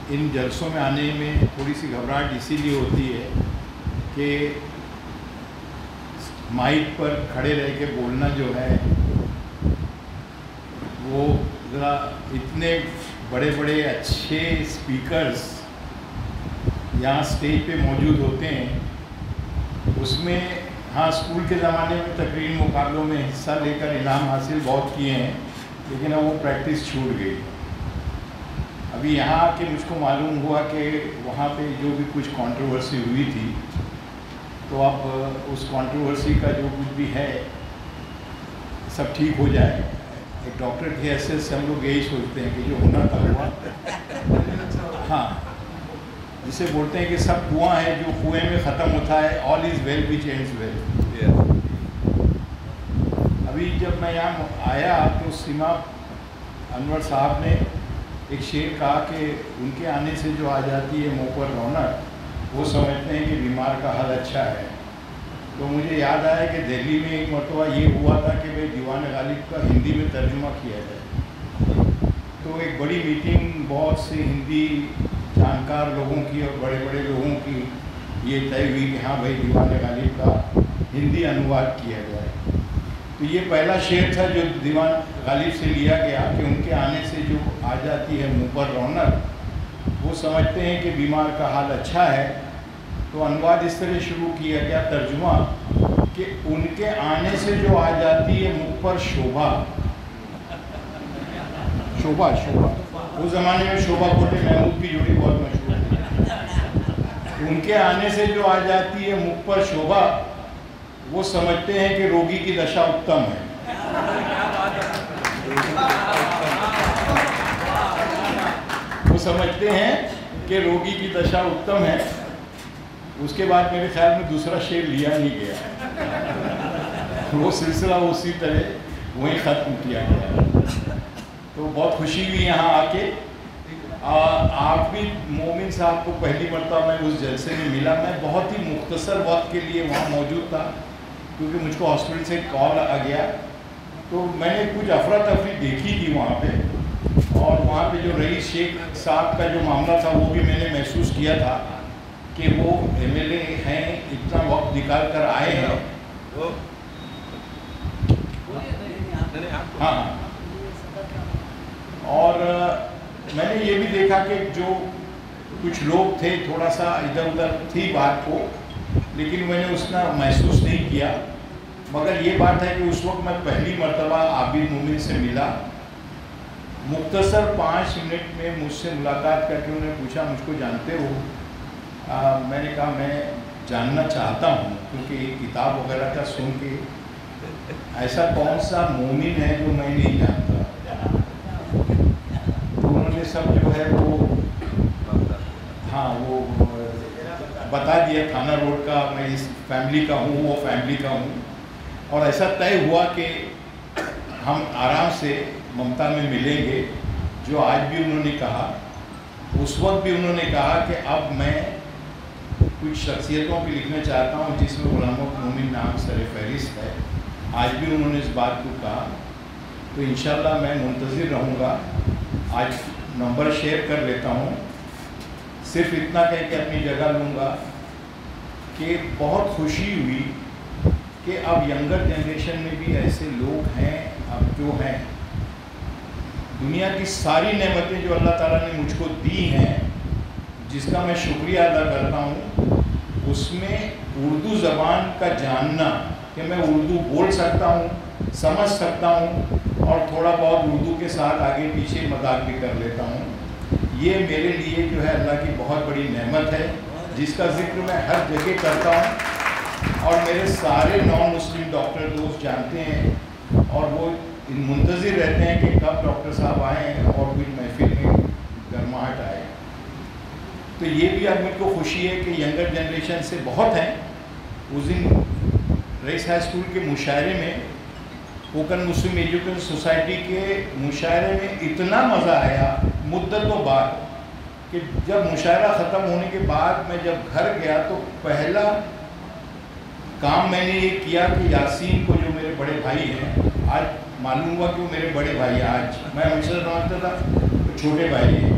ان جلسوں میں آنے میں تھوڑی سی گھبراہٹ اسی لیے ہوتی ہے کہ مائک پر کھڑے رہ کے بولنا جو ہے وہ ذرا اتنے بڑے بڑے اچھے اسپیکرز یہاں اسٹیج پہ موجود ہوتے ہیں. اس میں ہاں اسکول کے زمانے میں تقریر مقابلوں میں حصہ لے کر انعام حاصل بہت کیے ہیں، لیکن اب وہ پریکٹس چھوٹ گئی. ابھی یہاں آ کے مجھ کو معلوم ہوا کہ وہاں پہ جو بھی کچھ کنٹروورسی ہوئی تھی تو اب اس کنٹروورسی کا جو کچھ بھی ہے سب ٹھیک ہو جائے. ایک ڈاکٹر کی حیثیت سے ہم لوگ یہی سوچتے ہیں کہ جو ہونا تھا ہوا. ہاں، جسے بولتے ہیں کہ سب کنواں ہے جو کنویں میں ختم ہوتا ہے، آل از ویل وچ اینڈز ویل. ابھی جب میں یہاں آیا تو سیما انور صاحب نے ایک شعر کہا کہ ان کے آنے سے جو آ جاتی ہے منہ پر رونق، وہ سمجھتے ہیں کہ بیمار کا حال اچھا ہے. تو مجھے یاد آیا کہ دہلی میں ایک مرتبہ یہ ہوا تھا کہ بھائی دیوان غالب کا ہندی میں ترجمہ کیا جائے. تو ایک بڑی میٹنگ بہت سے ہندی جانکار لوگوں کی اور بڑے بڑے لوگوں کی یہ طے ہوئی کہ ہاں بھائی دیوان غالب کا ہندی انواد کیا جائے. تو یہ پہلا شعر تھا جو دیوان غالب سے لیا گیا کہ ان کے آنے سے جو آ جاتی ہے منہ پر رونق، وہ سمجھتے ہیں کہ بیمار کا حال اچھا ہے. تو انواد اس طرح شروع کیا گیا ترجمہ کہ ان کے آنے سے جو آ جاتی ہے منہ پر شوبھا. شوبھا اس زمانے میں شوبھا کوٹے محمود کی جوڑی بہت مشہور تھی. ان کے آنے سے جو آ جاتی ہے منہ پر شوبھا، وہ سمجھتے ہیں کہ روگی کی دشا اتم ہے. وہ سمجھتے ہیں کہ روگی کی دشا اتم ہے. اس کے بعد میرے خیال میں دوسرا شعر لیا نہیں گیا، وہ سلسلہ اسی طرح وہیں ختم کیا گیا. تو بہت خوشی ہوئی یہاں آ کے. آپ بھی مومن صاحب کو پہلی مرتبہ میں اس جلسے میں ملا. میں بہت ہی مختصر وقت کے لیے وہاں موجود تھا کیونکہ مجھ کو ہاسپٹل سے کال آ گیا. تو میں نے کچھ افراتفری دیکھی تھی وہاں پہ، اور وہاں پہ جو رئیس شیخ صاحب کا جو معاملہ تھا وہ بھی میں نے محسوس کیا تھا کہ وہ ایم ایل اے ہیں، اتنا وقت نکال کر آئے ہیں. ہاں، اور میں نے یہ بھی دیکھا کہ جو کچھ لوگ تھے تھوڑا سا ادھر ادھر تھی بات کو، لیکن میں نے اس کا محسوس نہیں کیا. مگر یہ بات ہے کہ اس وقت میں پہلی مرتبہ عابد مومن سے ملا. مختصر 5 منٹ میں مجھ سے ملاقات کر کے انہوں نے پوچھا مجھ کو جانتے ہو؟ میں نے کہا میں جاننا چاہتا ہوں، کیونکہ کتاب وغیرہ کا سن کے ایسا کون سا مومن ہے جو میں نہیں جانتا. تو انہوں نے سب جو ہے وہ ہاں وہ بتا دیا، تھانہ روڈ کا میں اس فیملی کا ہوں، وہ فیملی کا ہوں. اور ایسا طے ہوا کہ ہم آرام سے ممتا میں ملیں گے، جو آج بھی انہوں نے کہا. اس وقت بھی انہوں نے کہا کہ اب میں کچھ شخصیتوں پہ لکھنا چاہتا ہوں جس میں غلام مومن نام سر فہرست ہے. آج بھی انہوں نے اس بات کو کہا. تو انشاءاللہ میں منتظر رہوں گا. آج نمبر شیئر کر لیتا ہوں، صرف اتنا کہہ کے اپنی جگہ لوں گا کہ بہت خوشی ہوئی کہ اب ینگر جنریشن میں بھی ایسے لوگ ہیں اب جو ہیں. دنیا کی ساری نعمتیں جو اللہ تعالیٰ نے مجھ کو دی ہیں، جس کا میں شکریہ ادا کرتا ہوں، اس میں اردو زبان کا جاننا کہ میں اردو بول سکتا ہوں، سمجھ سکتا ہوں، اور تھوڑا بہت اردو کے ساتھ آگے پیچھے مذاق بھی کر لیتا ہوں. یہ میرے لیے جو ہے اللہ کی بہت بڑی نعمت ہے، جس کا ذکر میں ہر جگہ کرتا ہوں. اور میرے سارے نان مسلم ڈاکٹر دوست جانتے ہیں، اور وہ منتظر رہتے ہیں کہ کب ڈاکٹر صاحب آئیں اور کچھ محفل میں گرماہٹ آئے. تو یہ بھی اب مجھ کو خوشی ہے کہ ینگر جنریشن سے بہت ہیں. اس دن رئیس ہائی اسکول کے مشاعرے میں، کوکن مسلم ایجوکیشن سوسائٹی کے مشاعرے میں اتنا مزہ آیا مدتوں بعد کہ جب مشاعرہ ختم ہونے کے بعد میں جب گھر گیا تو پہلا کام میں نے یہ کیا کہ یاسین کو، جو میرے بڑے بھائی ہیں، آج معلوم ہوا کہ وہ میرے بڑے بھائی ہیں. آج میں ہمیشہ سمجھتا تھا چھوٹے بھائی ہیں،